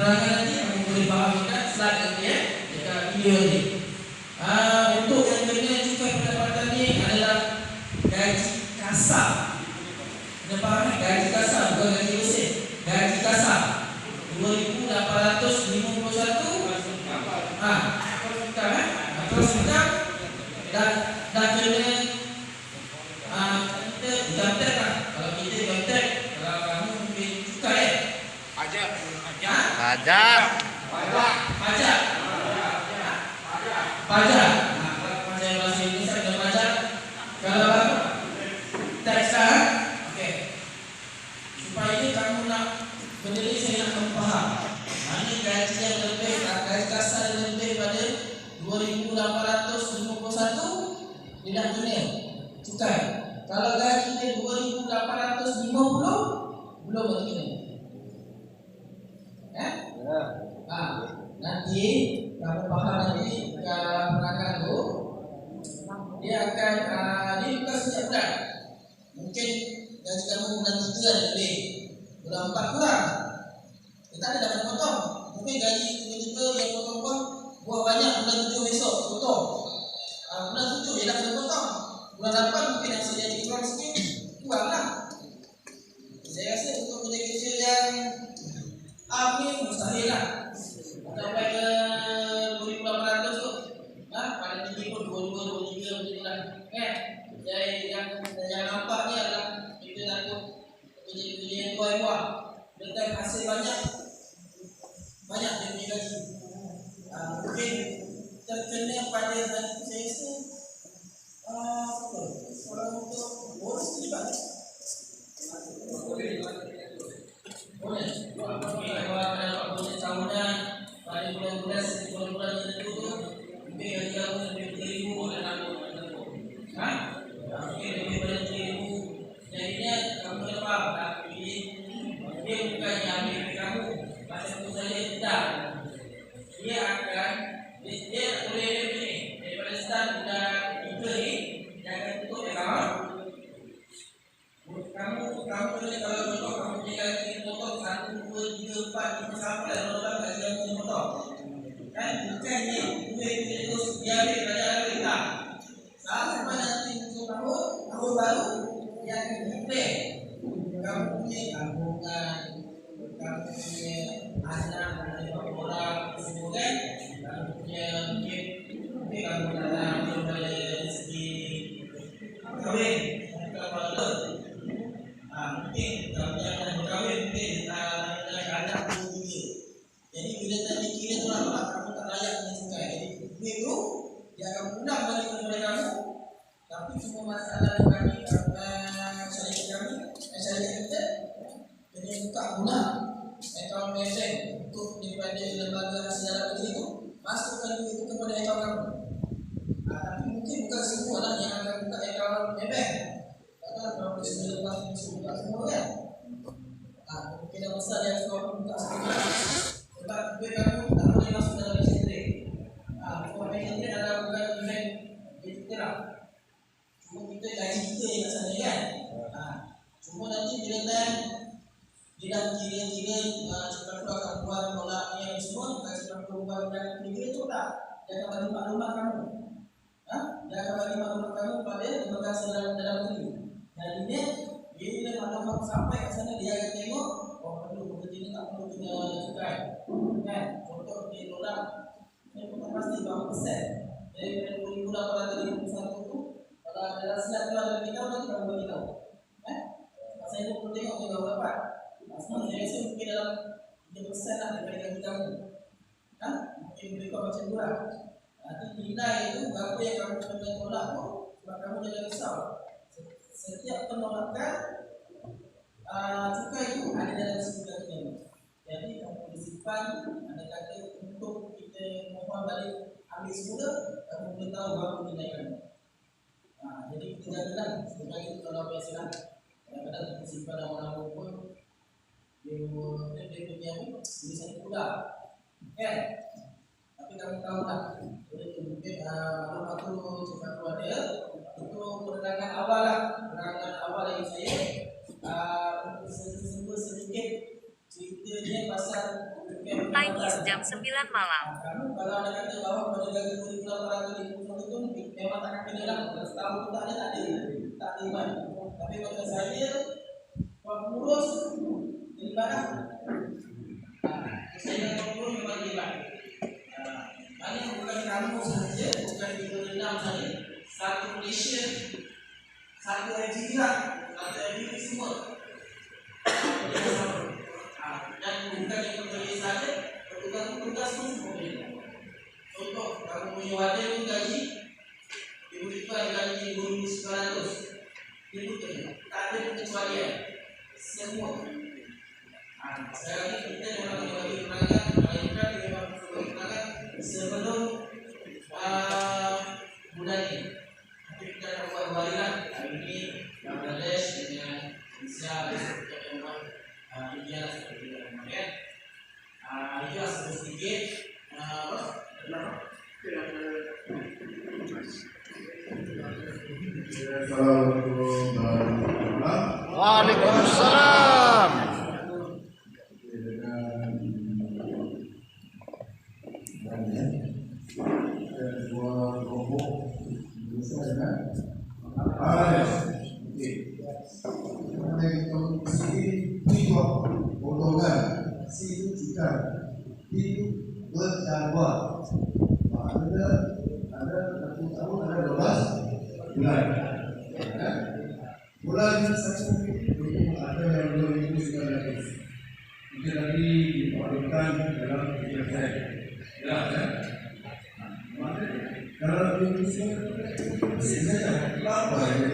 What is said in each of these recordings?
penerangan nanti kamu boleh bahagikan slide nanti ya, dekat video nanti. Untuk yang kena cukai pendapatan ni adalah gaji kasar. Anda faham kan? Gaji kasar bukan gaji bersih. Gaji kasar 2,851 terus kita dan kena kita jantek kan. Kalau kita jantek, kalau kamu mungkin cukai Pajak. pajak. Pajak. Kalau pajak bahasa Indonesia ada pajak. Kalau tax kan? Okey. Supaya ini kamu nak benda ni saya nak kamu faham. Ini gaji yang lebih, gaji kasar yang lebih pada 2,851 tidak kena cukai. Kalau gaji dia 2,850 belum kena. Nanti kamu faham nanti perangan tu dia akan dia bukan setiap bulan. Mungkin gaji kamu bulan 3 lebih, bulan 4 kurang. Kita ada dapat potong. Mungkin gaji tiba-tiba yang potong buat banyak bulan 7 besok potong. Bulan 7 dia dah kena potong. Bulan 8 mungkin yang sedia kurang sikit, kuranglah. Saya rasa untuk kerja-kerja yang amin mustahil lah. Sampai ke 2,800 tu. Pada tinggi pun 22, 23 macam itulah. Jadi yang nampaknya adalah kita takut kerja-kerja yang buah-buah. Dengan hasil banyak dia punya gaji. Mungkin terkena pada nanti saya rasa kalau untuk bonus terlibat. Boleh. Kalau dapat bonus tahunan pada bulan-bulan tertentu tu, mungkin gaji kamu lebih 3,000 boleh nanggung. Mungkin lebih pada 3,000. Jadinya kamu dapat pilih. Dia bukan yang ambil kamu masa itu saja, tidak. Dia akan dia boleh begini daripada start bulan 3 ni dia akan tutup account. Kamu boleh kalau contoh kamu punya gaji potong 1, 2, 3, 4, 5 sampai dalam gaji kamu potong. Kan bukannya duit terus diambil kerajaan tak. Sampai nanti untuk tahun baru yang declare kamu punya tabungan, kamu punya anak, ada orang semua kan, kamu punya mungkin kamu nak ambil dari segi kahwin, kalau mungkin kamu yang berkahwin mungkin anak pun juga. Jadi bila tak dikira tu lah kamu tak layak dengan cukai. Jadi duit tu dia akan pulang balik kepada kamu. Tapi cuma masalah kami syarikat kita kena buka pula akaun bank untuk daripada lembaga sejarah negeri itu masukkan duit itu kepada akaun kamu. Tapi mungkin bukan semua lah yang akan buka akaun bank. Kadang kalau boleh lepas buka semua kan. Mungkin ada besar yang suka buka semua. Sebab duit kamu tak boleh masuk dalam register. Kalau register ada bukan bank register lah. Cuma kita gaji kita yang kat sana kan. Cuma nanti bila dia dah kira-kira cepat keluar akan buat tolak ni yang semua, cepat keluar dan kira tu tak. Dia akan bagi maklumat kamu. Dia akan bagi maklumat kamu pada lembaga sejarah dalam negeri. Dan ini bila maklumat sampai ke sana dia akan tengok perlu bekerja ni tak perlu kena cukai. Kan? Contoh di orang ni pun pasti berapa persen. Dari 2,851 tu kalau ada silap keluar dari kita nanti kamu bagi tahu. Saya pun perlu tengok juga berapa. Saya rasa mungkin dalam 3% lah daripada gaji kamu. Mungkin berikut macam tu lah. Nanti nilai itu berapa yang kamu kena tolak tu, sebab kamu jangan risau. Setiap penolakan cukai itu ada dalam sebuah gaji. Jadi kamu boleh simpan, ada kata untuk kita mohon balik ambil semula, kamu boleh tahu berapa nilai kamu. Jadi kita jadilah sebenarnya itu kalau biasalah. Kadang-kadang kita simpan nama-nama pun dia punya tulisan pula kan. Tapi kamu tahu tak mungkin maklumat tu cepat keluar dia itu penerangan awal lah. Penerangan awal yang saya untuk sedikit cerita Dia pasar Chinese jam 9 malam. kalau ada kata bahwa pada gaji kurikulum para itu memang akan menyerang tahu tak ada tak iman. Tapi pada saya pengurus ibadah saya pengurus memang ibadah. Hanya bukan kamu saja, bukan di Indonesia saja, satu Malaysia, satu Nigeria, satu Indonesia semua. Dan bukan yang berbeda saja, petugas pun berbeda. Contoh, kalau punya wadah itu gaji, diberikan gaji 2.900, diberikan, tak ada pengecualian, semua. Sekarang ini kita memang bagi tenaga, melainkan memang bagi tenaga sebelum bulan ini. Tapi kita akan buat balikan hari ini Bangladesh dengan Indonesia besok kita akan buat India seperti itu kemarin. Itu sedikit. Waalaikumsalam. Bulan satu ada yang 2019 itu lagi diperlukan dalam kegiatan saya. Ya, kalau Indonesia sebenarnya apa yang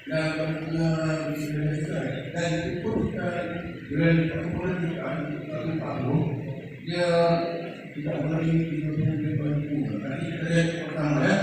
dan Indonesia dan itu kita dengan perkumpulan kita tahu dia tidak boleh dilakukan. Tadi kita lihat pertama ya.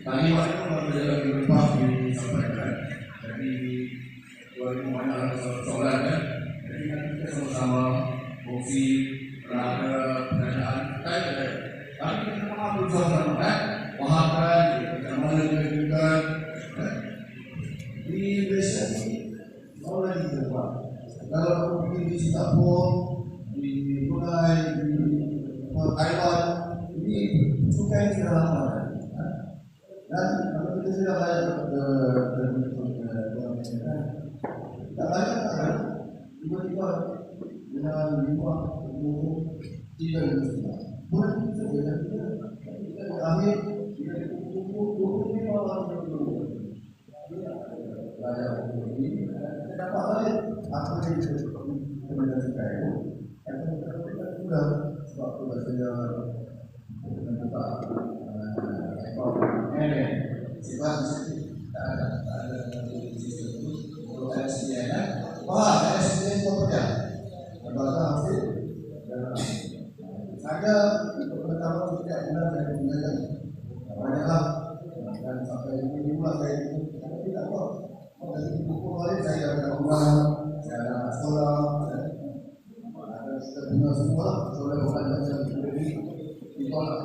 Tadi waktu berjalan berlepas disampaikan dari 2000 soalan ya. Jadi kita sama-sama fungsi berada pendanaan terkait. Tapi kita mengambil sama kan, pahamkan, bagaimana juga di Malaysia ini mulai dibuat. Kalau pergi di Singapura, di Brunei, di Taiwan, ini suka yang sudah lama. Dan kalau kita sudah banyak tak banyak kan, tiba-tiba dengan lima tiga pun sebenarnya kita ambil kita kumpul lima orang dulu. Banyak ini kita dapat balik apa yang kita suka itu. Kita sudah sebab tu biasanya kita sebab tak ada sistem untuk SDN. Wah, SDN bekerja. Lembaga hasil saya pertama tidak benar saya menggunakan banyaklah dan sampai ini pula saya tidak tahu. Dari buku kemarin saya ada rumah, saya ada sekolah, ada sekolah semua, sekolah bukan macam ini ditolak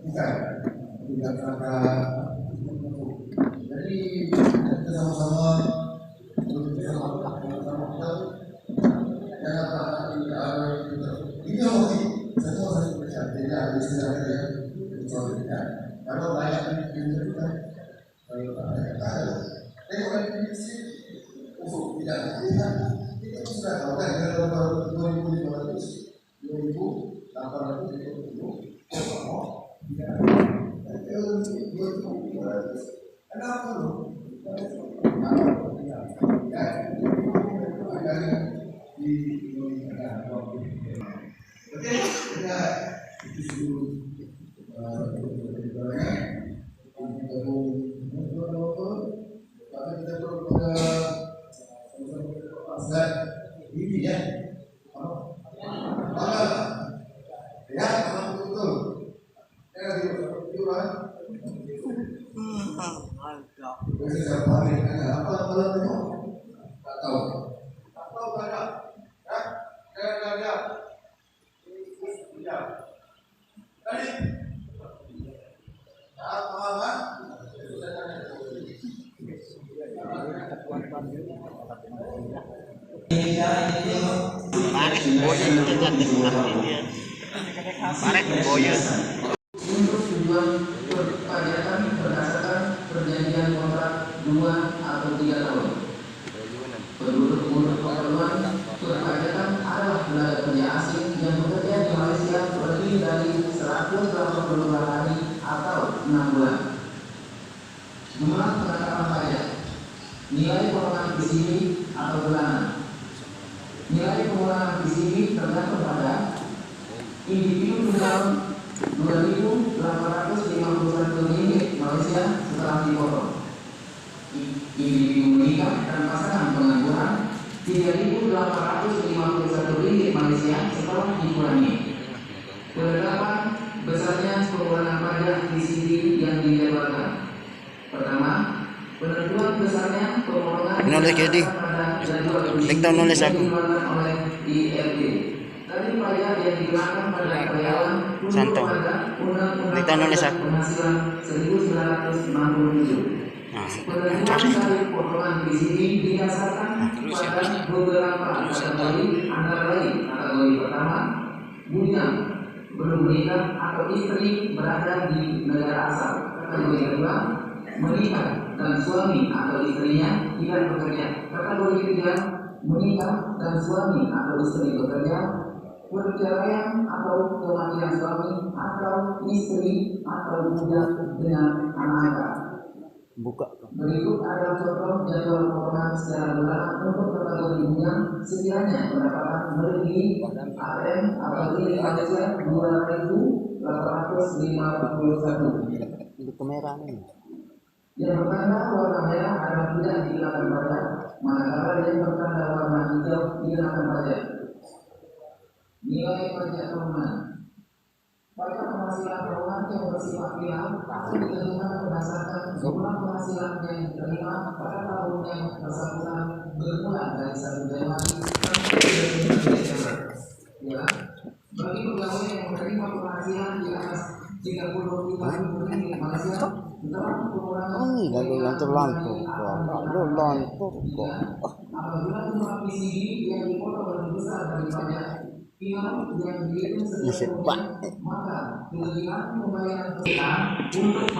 bukan. Tidak ada. Jadi kita sama-sama bersama ini mungkin semua saya percaya tidak ada istilah yang dicoba. Kalau banyak yang kita kalau tengok ini sih ufuk tidak kita sudah tahu kan kalau 2.500 2.800 kenapa lu? Di Indonesia. Oke, kita itu ini ya. Ya, betul. Ya, di mana? Saya paling apa kalau itu? Tak tahu. Tak tahu ada. Ya, ada. Ya. Tadi. Apa? Ini boya itu kan arti dia. Parek boya. Untuk tujuan perpajakan berdasarkan perjanjian kontrak 2 atau 3 tahun. Untuk keperluan perpajakan adalah tenaga kerja asing yang bekerja di Malaysia lebih dari 182 hari atau 6 bulan. Jumlah penetapan pajak, nilai pengurangan PCB atau bulanan. Nilai pengurangan PCB tergantung pada individu tunggal Rp2.851 Malaysia setelah dipotong. Individu menikah dan pasangan pengangguran Rp3.851 Malaysia setelah dikurangi. Penetapan besarnya pengurangan pajak PCB yang dilebarkan. Pertama, penentuan besarnya pengurangan Nulis jadi. Lektor nulis aku. oleh IRD. Tadi pajak yang dikenakan pada karyawan Santo. Lektor nulis aku. penghasilan 1967. Penentuan tarif potongan PCB didasarkan pada beberapa kategori, antara lain kategori pertama, bujang, belum menikah atau istri berada di negara asal. Kategori kedua, menikah dan suami atau istrinya tidak bekerja. Kategori ketiga, menikah dan suami atau istri bekerja, perceraian atau kematian suami atau istri atau budak dengan anak-anak. Buka. Berikut adalah contoh jadwal potongan secara bulanan untuk kategori bujang sekiranya pendapatan melebihi APM atau di Malaysia 2.851. Di kamera ini. Yang bertanda warna merah adalah tidak dikenakan pajak, manakala yang bertanda warna hijau dikenakan pajak. Nilai pajak tahunan. Pajak penghasilan tahunan yang bersifat final akan ditentukan berdasarkan jumlah penghasilan yang diterima pada tahun yang bersangkutan bermula dari 1 Januari sampai 31 Desember. Ya, bagi pegawai yang menerima penghasilan di atas 35.000 ringgit Malaysia, setelah pengurangan lantur apabila jumlah PCB yang dipotong lebih besar dari pajak final yang dihitung Nasib sebelumnya, maka kelebihan pembayaran perusahaan untuk